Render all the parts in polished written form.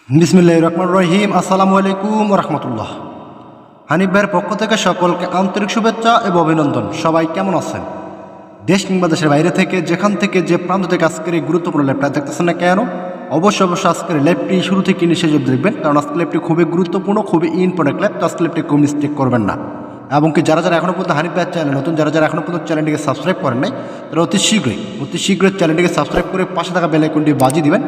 বিসমিল্লাহির রহমানির রহিম। আসসালামু আলাইকুম ওয়া রাহমাতুল্লাহ। হানিফ ভাইয়ের পক্ষ থেকে সকলকে আন্তরিক শুভেচ্ছা এবং অভিনন্দন। সবাই কেমন আছেন? দেশ কিংবা দেশের বাইরে থেকে যেখান থেকে যে প্রান্ত থেকে আজকের এই গুরুত্বপূর্ণ লাইভটা দেখতেছেন না কেন, অবশ্যই আজকের লাইভটি শুরু থেকে নিয়ে শেষ অবধি দেখবেন, কারণ আজকের লাইভটি খুবই গুরুত্বপূর্ণ, খুবই ইম্পর্টেন্ট লাইভ। তো আজকের লাইভটি খুব মিস্টেক করবেন না। এবং কি যারা এখনও পর্যন্ত হানিফ ভাইয়ের চ্যানেল নতুন, যারা এখনও পর্যন্ত চ্যানেলটিকে সাবস্ক্রাইব করেন নাই, তারা অতি শীঘ্রই চ্যানেলটিকে সাবস্ক্রাইব করে পাশে থাকা বেল আইকনটি বাজিয়ে দিবেন।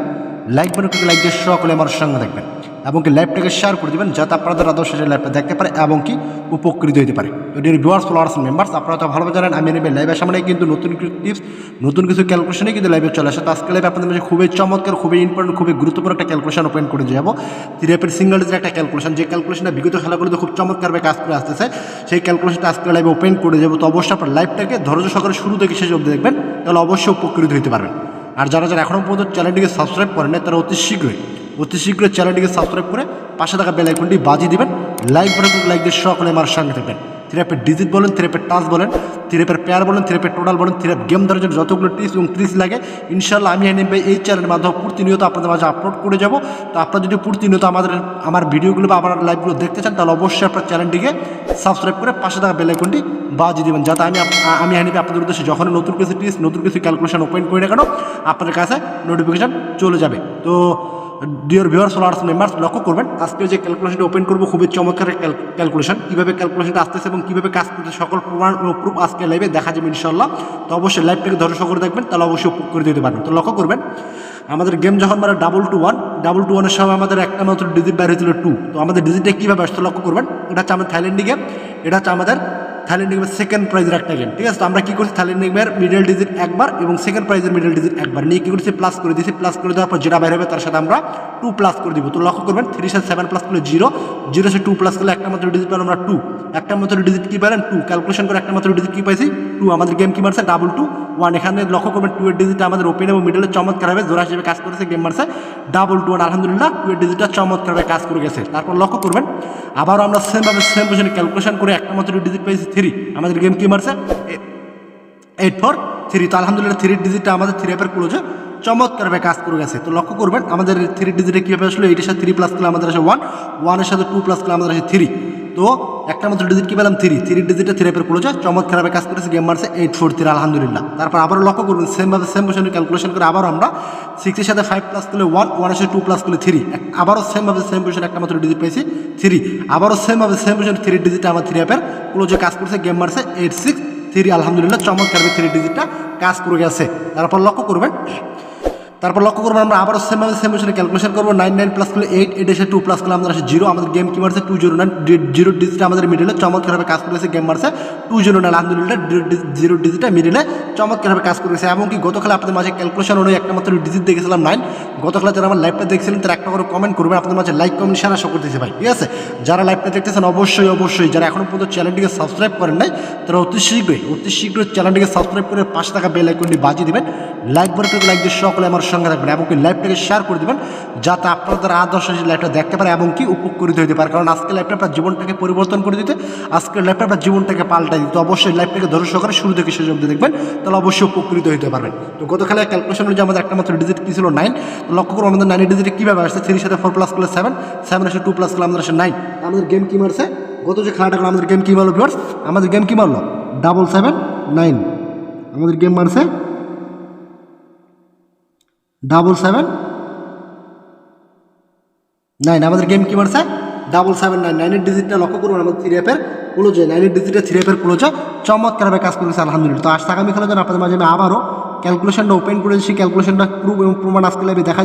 লাইক বাটনটিকে লাইক দিয়ে সকলে আমার সঙ্গে দেখবেন এবং কি লাইভটাকে শেয়ার করে দেবেন, যাতে আপনাদের আদর্শ লাইভটা দেখতে পারে এবং কি উপকৃত হতে পারে। তো ডিয়ার ভিউয়ার্স, ফলোয়ার্স, মেম্বার্স, আপনারা তো ভালোভাবে জানেন আমি নেবে লাইভের সামনে কিন্তু নতুন কিছু টিপস, নতুন কিছু ক্যালকুলেশনে কিন্তু লাইভে চলে আসে। তো আজকে লাইভ আপনাদের মাঝে খুবই চমৎকার, খুবই ইম্পর্টেন্ট, খুবই গুরুত্বপূর্ণ একটা ক্যালকুলেশন ওপেন করে যাবো। থ্রি সিঙ্গল ডিজিটের একটা ক্যালকুলেশন, যে ক্যালকুলেশনটা বিগত খেলাগুলোতে খুব চমৎকারভাবে কাজ করে আসতেছে, সেই ক্যালকুলেশনটা আজকে লাইভে ওপেন করে যাবো। তো অবশ্যই আপনার লাইভটাকে ধৈর্য সহকারে শুরু থেকে শেষ অবধি দেখবেন, তাহলে অবশ্যই উপকৃত হতে পারবেন। আর যারা এখনও পর্যন্ত চ্যানেলটিকে সাবস্ক্রাইব করেন না, তারা অতি শীঘ্রই চ্যানেলটিকে সাবস্ক্রাইব করে পাশে থাকা বেল আইকনটি বাজিয়ে দিবেন। লাইক বাটন লাইক দিয়ে সকলে আমার সঙ্গে থাকবেন। থ্রি ডিজিট বলেন, থ্রি টাচ বলেন, থ্রি পেয়ার বলেন, থ্রি টোটাল বলেন, থ্রি গেম ধরার জন্য যতগুলো টিপস এবং ট্রিক্স লাগে, ইনশাল্লাহ আমি নেবে এই চ্যানেলের মাধ্যমে প্রতিনিয়ত আপনাদের মাঝে আপলোড করে যাব। তো আপনারা যদি প্রতিনিয়ত আমার ভিডিওগুলো বা আমার লাইভগুলো দেখতে চান, তাহলে অবশ্যই আপনার চ্যানেলটিকে সাবস্ক্রাইব করে পাশে থাকা বেল আইকনটি বাজিয়ে দেবেন, যাতে আমি নেবে আপনাদের উদ্দেশ্যে যখন নতুন কিছু টিপস, নতুন কিছু ক্যালকুলেশন ওপেন করে না কেন, আপনাদের কাছে নোটিফিকেশান চলে যাবে। তো ডিয়ার ভিউয়ার্স, ফলোয়ার্স, মেম্বার্স, লক্ষ্য করবেন আজকে যে ক্যালকুলেশনটা ওপেন করবো খুবই চমৎকার ক্যালকুলেশন। কীভাবে ক্যালকুলেশনটা আসতেছে এবং কীভাবে কাজ করতে সকল প্রমাণ ও প্রুফ আজকে লাইভে দেখা যাবে ইনশাল্লাহ। তো অবশ্যই লাইভটাকে ধৈর্য সহকারে দেখবেন, তাহলে অবশ্যই করে দিতে পারবেন। তো লক্ষ্য করবেন আমাদের গেম যখন মানে 2-2-1 সময় আমাদের একটা মাত্র ডিজিট বাইর হয়েছিল 2। তো আমাদের ডিজিটে কীভাবে আসতে লক্ষ্য করবেন, এটা হচ্ছে আমাদের থাইল্যান্ডি গেম, এটা হচ্ছে আমাদের থাইল্যান্ড গেমের সেকেন্ড প্রাইজের একটা গেম। ঠিক আছে, তো আমরা কী করছি, থাইল্যান্ড গেমের মিডল ডিজিট একবার এবং সেকেন্ড প্রাইজের মিডল ডিজিট একবার নিয়ে কী করছি, প্লাস করে দিয়েছি। প্লাস করে দেওয়ার পর যেটা বাইর হবে তার সাথে আমরা 2 প্লাস করে দিব। তো লক্ষ্য করবেন 3 সাথে 7 প্লাস করলে 0, 0 সাথে 2 প্লাস করলে একটা মাত্র ডিজিট পেলাম আমরা 2, একটা মাত্র ডিজিট কী পেলেন 2, ক্যালকুলেশন করে একটা মাত্র ডিজিট কী পাইছি 2। আমাদের গেম কী মারছে 2-2-1। এখানে লক্ষ্য করবেন 2 এর ডিজিটটা আমাদের ওপেন এবং মিডলে চমৎকারভাবে জোড়া হিসেবে কাজ করেছে, গেম মারছে 2-2-1। আলহামদুলিল্লাহ 2 এর ডিজিটটা চমৎকারভাবে কাজ করে গেছে। তারপর লক্ষ্য করবেন আবারও আমরা সেম পজিশনে ক্যালকুলেশন করে একটা মাত্র ডিজিট পাইছি 3। আমাদের গেম কী মারছে 8-4-3। তো আলহামদুলিল্লাহ 3 ডিজিটটা আমাদের 3 অ্যাপের ক্লোজে চমৎকারভাবে কাজ করে গেছে। তো লক্ষ্য করবেন আমাদের 3 ডিজিটে কীভাবে আসলে 8 এর সাথে 3 প্লাস করলে আমাদের আসে 1, 1 এর সাথে 2 প্লাস করলে আমাদের আসে 3। তো একটা মাত্র ডিজিট কী পেলাম 3 ডিজিটে 3 অ্যাপের ক্লোজে চমৎকারভাবে কাজ করেছে, গেম মারছে 8-4-3 আলহামদুলিল্লাহ। তারপর আবারও লক্ষ্য করবেন সেম পজিশনে ক্যালকুলেশন করে আবার আমরা 6 এর সাথে 5 প্লাস করলে 1, 1 এর সাথে 2 প্লাস করলে 3। আবারও সেম পজিশনে একটা মাত্র ডিজিট পেয়েছি 3। আবারও সেম পজিশনে 3 ডিজিটে আমার 3 অ্যাপের ক্লোজে কাজ করছে, গেম মারছে 8-6-3 আলহামদুলিল্লাহ চমৎকারভাবে 3 ডিজিটটা কাজ করে গেছে। তারপর লক্ষ্য করবেন আমরা আবারও সেম পজিশনে ক্যালকুলেশন করবো 9 প্লাস করলে 8, 8 এসে 2 প্লাস করলে আমাদের আসে 0। আমাদের গেম কি মারছে 2-0-9, 0 ডিজিটে আমাদের মিডিলে চমৎকারভাবে কাজ করেছে, গেম মারছে 2-0-9 আলহামদুলিল্লাহ 0 ডিজিটে মিডিলে চমৎকারভাবে কাজ করেছে। এমনকি গতকাল আপনাদের মাঝে ক্যালকুলেশন অনুযায়ী একটা মাত্র ডিজিট দেখেছিলাম 9। গতকাল যারা আমার লাইভটা দেখছিলেন তারা একটা করে কমেন্ট করবেন, আপনাদের মাঝে লাইক কমেন্ট শেয়ার আশা করতেছি ভাই। ঠিক আছে, যারা লাইভটা দেখতেছেন অবশ্যই যারা এখনও পর্যন্ত চ্যানেলটিকে সাবস্ক্রাইব করেন নাই, তারা অতি শীঘ্রই চ্যানেলটিকে সাবস্ক্রাইব করে পাশে থাকা বেল আইকনটি বাজিয়ে দেবেন। লাইক বাটনটি লাইক দিয়ে সকলে আমার সঙ্গে থাকবেন এবং কি লাইভটাকে শেয়ার করে দেবেন, যাতে আপনাদের আদর্শ লাইভটা দেখতে পারে এবং কি উপকৃত হতে পারে। কারণ আজকে লাইভটা আপনার জীবনটাকে পরিবর্তন করে দিতে, আজকের লাইভটা আপনার জীবনটাকে পাল্টাই দিতে। অবশ্যই লাইভটাকে ধৈর্য সহকারে শুরু থেকে শেষ অবধি দেখবেন, তাহলে অবশ্যই উপকৃত হতে পারবেন। তো গত খেলায় ক্যালকুলেশন অনুযায়ী আমাদের একটা মাত্র ডিজিট কী ছিল 9। তো লক্ষ্য করবো আমাদের 9 ডিজিটে কীভাবে আসছে 3 সাথে 4 প্লাস করলে 7, 7 এসে 2 প্লাস করলে আমাদের আসে 9। আমাদের গেম কী মারছে গত যে খেলাটা করলো আমাদের গেম কী মারলো ভিউয়ার্স, আমাদের গেম কী মারলো 7-7-9। আমাদের গেম মারছে 7-7-9। আমাদের গেম কী মারছে 7-7-9। 9 এর ডিজিটটা লক্ষ্য করুন আমাদের 3 অ্যাপের ক্লোজে, 9 এর ডিজিটে 3 অ্যাপের ক্লোজে চমৎকারভাবে কাজ করেছে আলহামদুলিল্লাহ। তো আজকে আগামী খেলার জন্য আপনাদের মাঝে আমি আবারও ক্যালকুলেশনটা ওপেন করে দিচ্ছি, ক্যালকুলেশনটা প্রুফ এবং প্রমাণ আজকে লাইভে দেখা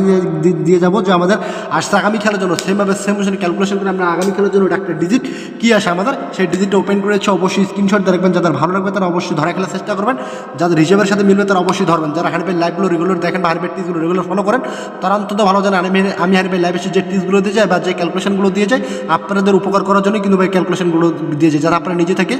দিয়ে যাবো যে আমাদের আজকে আগামী খেলার জন্য সেম পজিশনে ক্যালকুলেশন করে আমরা আগামী খেলার জন্য একটা ডিজিট কী আসে আমাদের সেই ডিজিটটা ওপেন করেছে। অবশ্যই স্ক্রিনশট দেখবেন, যাদের ভালো লাগবে তারা অবশ্যই ধরা খেলার চেষ্টা করবেন, যাদের হিসাবের সাথে মিলবে তারা অবশ্যই ধরবেন। যারা হানিফের লাইভগুলো রেগুলার দেখেন বা হানিফের টিপসগুলো রেগুলার ফলো করেন, তারা অন্তত ভালো জানেন আমি হানিফের লাইভে যে টিপসগুলো দিয়ে যায় বা যে ক্যালকুলেশনগুলো দিয়ে যায় আপনাদের উপকার করার জন্য কিন্তু ভাই ক্যালকুলেশনগুলো দিয়ে যায়, যারা আপনারা নিজে থেকে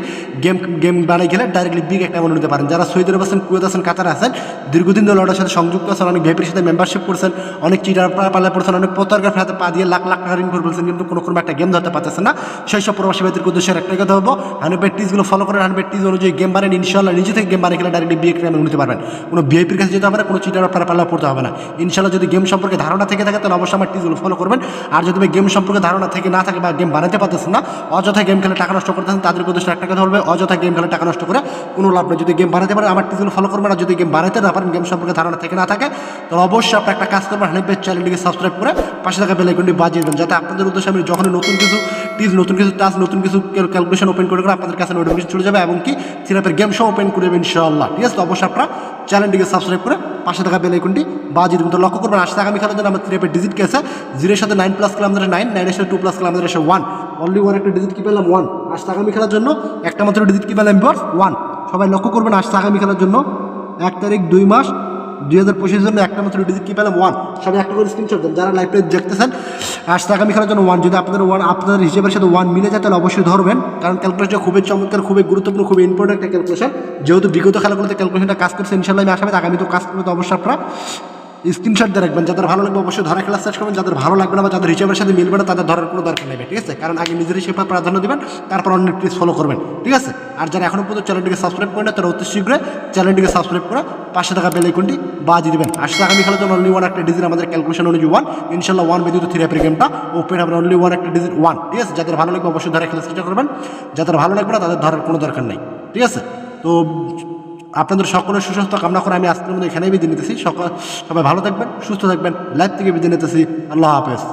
গেম বানাই খেলে ডাইরেক্টলি বিগ একটা অ্যামাউন্ট নিতে পারেন। যারা সৌদি আরব আছেন, কুয়েত আছেন, কাতার আছেন, দীর্ঘদিন ধরে লড়ার সাথে সংযুক্ত আছেন, অনেক ভেপির সাথে মেম্বারশিপ করছেন, অনেক চিটার পাল্লায় পড়ছেন, অনেক প্রতারকের হাতে পা দিয়ে লাখ লাখ টাকা ঋণ করে ফেলছেন, কিন্তু কোনো একটা গেম ধরতে পারতেছেন না। সেই সব প্রবাসী ভাইদের উদ্দেশ্যে একটা কথা হবো, 100 টিজগুলো ফলো করেন, 100 টিজ অনুযায়ী গেম বানেন, ইনশাল্লাহ নিজে থেকে গেম বানিয়ে খেলে ডাইরেক্টলি বিয়ে ক্রেমে নিতে পারবেন। কোনো ভিআইপির কাছে যেতে হবে না, কোনো চিটার পাল্লা পড়তে হবে না। ইনশাল্লাহ যদি গেম সম্পর্কে ধারণা থেকে থাকে তাহলে অবশ্যই আমার টিজগুলো ফলো করবেন। আর যদি গেম সম্পর্কে ধারণা থেকে না থাকে বা গেম বানাতে পারতেছেন না, অযথা গেম খেলে টাকা নষ্ট করতেছেন, তাদের উদ্দেশ্যে একটা কথা বলবে, অযথা গেম খেলে টাকা নষ্ট করে কোনো লাভ নেই। যদি গেম বানাতে পারেন আমার টিজগুলো ফলো করবেন, আর যদি গেম বানাতে না পারেন, গেম সম্পর্কে ধারণা থেকে না থাকে, তাহলে অবশ্যই আপনার একটা কাজ করবেন, হানিফ ভাই চ্যানেলটিকে সাবস্ক্রাইব করে পাশে থাকা বেল আইকনটি বাজিয়ে দেবেন, যাতে আপনাদের উদ্দেশ্যে আমি যখনই নতুন কিছু টিজ, নতুন কিছু টাস্ক, নতুন কিছু ক্যালকুলেশন ওপেন করে আপনাদের কাছে নোটিফিকেশন চলে যাবে, এবং কি সিরাপের গেম শো ওপেন করে দেবেন ইনশাআল্লাহ। ঠিক আছে, তো অবশ্যই আপনারা চ্যানেলটিকে সাবস্ক্রাইব করে পাশে থাকা বেল আইকনটি বাজিয়ে দেবেন। তো লক্ষ্য করবেন আসছে আগামী খেলার জন্য আমার সিরাপের ডিজিট কেসে 0 এর সাথে 9 প্লাস করলে আমাদের 9, 9 এর সাথে 2 প্লাস করলে আমাদের 1, অনলি 1 একটা ডিজিট কি পেলাম 1। আসছে আগামী খেলার জন্য একটা মাত্র ডিজিট কি পেলাম 1। সবাই লক্ষ্য করবেন আসছে আগামী খেলার জন্য 1 তারিখ 2 মাস 2025 জন্য একটা মাত্র ডিজিট কি পেলাম 1। সবাই একটা করে স্ক্রিনশট দেন যারা লাইভে দেখতেছেন। আসছে আগামী খেলার জন্য 1, যদি আপনাদের 1 আপনাদের হিসেবের সাথে 1 মিলে যায় তাহলে অবশ্যই ধরবেন, কারণ ক্যালকুলেশনটা খুবই চমৎকার, খুবই গুরুত্বপূর্ণ, খুবই ইম্পর্টেন্ট একটা ক্যালকুলেশন। যেহেতু বিগত খেলাগুলোতে ক্যালকুলেশনটা কাজ করছে, ইনশাআল্লাহ আমি আশাবাদী আগামী তো কাজ করবে, তো অবশ্যই আপনারা স্ক্রিনশট দিয়ে রাখবেন। যাদের ভালো লাগবে অবশ্যই ধরা খেলা চেষ্টা করবেন, যাদের ভালো লাগবে না বা যাদের হিসেবের সাথে মিলবে না তাদের ধরার কোনো দরকার নেই, ঠিক আছে? কারণ আগে নিজের হিসেবে প্রাধান্য দেবেন, তারপর অন্য টিপস ফলো করবেন, ঠিক আছে? আর যারা এখনো পর্যন্ত চ্যানেলটিকে সাবস্ক্রাইব করেন না তারা অতি শীঘ্রই চ্যানেলটিকে সাবস্ক্রাইব করে পাশে থাকা বেল আইকনটি বাজিয়ে দেবেন। আসলে আগামী খেলার জন্য অনলি 1 একটা ডিজিট আমাদের ক্যালকুলেশন অনুযায়ী 1, ইনশাআল্লাহ 1 ব্যতীত 3 অ্যাপের গেমটা ওপেন হবে, অনলি 1 একটা ডিজিট 1, ঠিক আছে? যাদের ভালো লাগবে অবশ্যই ধরা খেলার চেষ্টা করবেন, যাদের ভালো লাগবে না তাদের ধরার কোনো দরকার নেই, ঠিক আছে? তো আপনাদের সকলের সুস্বাস্থ্য কামনা করে আমি আজকের মধ্যে এখানেই বিদায় নিতেছি। সবাই ভালো থাকবেন, সুস্থ থাকবেন, লাইভ থেকে বিদায় নিতেছি। আল্লাহ হাফেজ।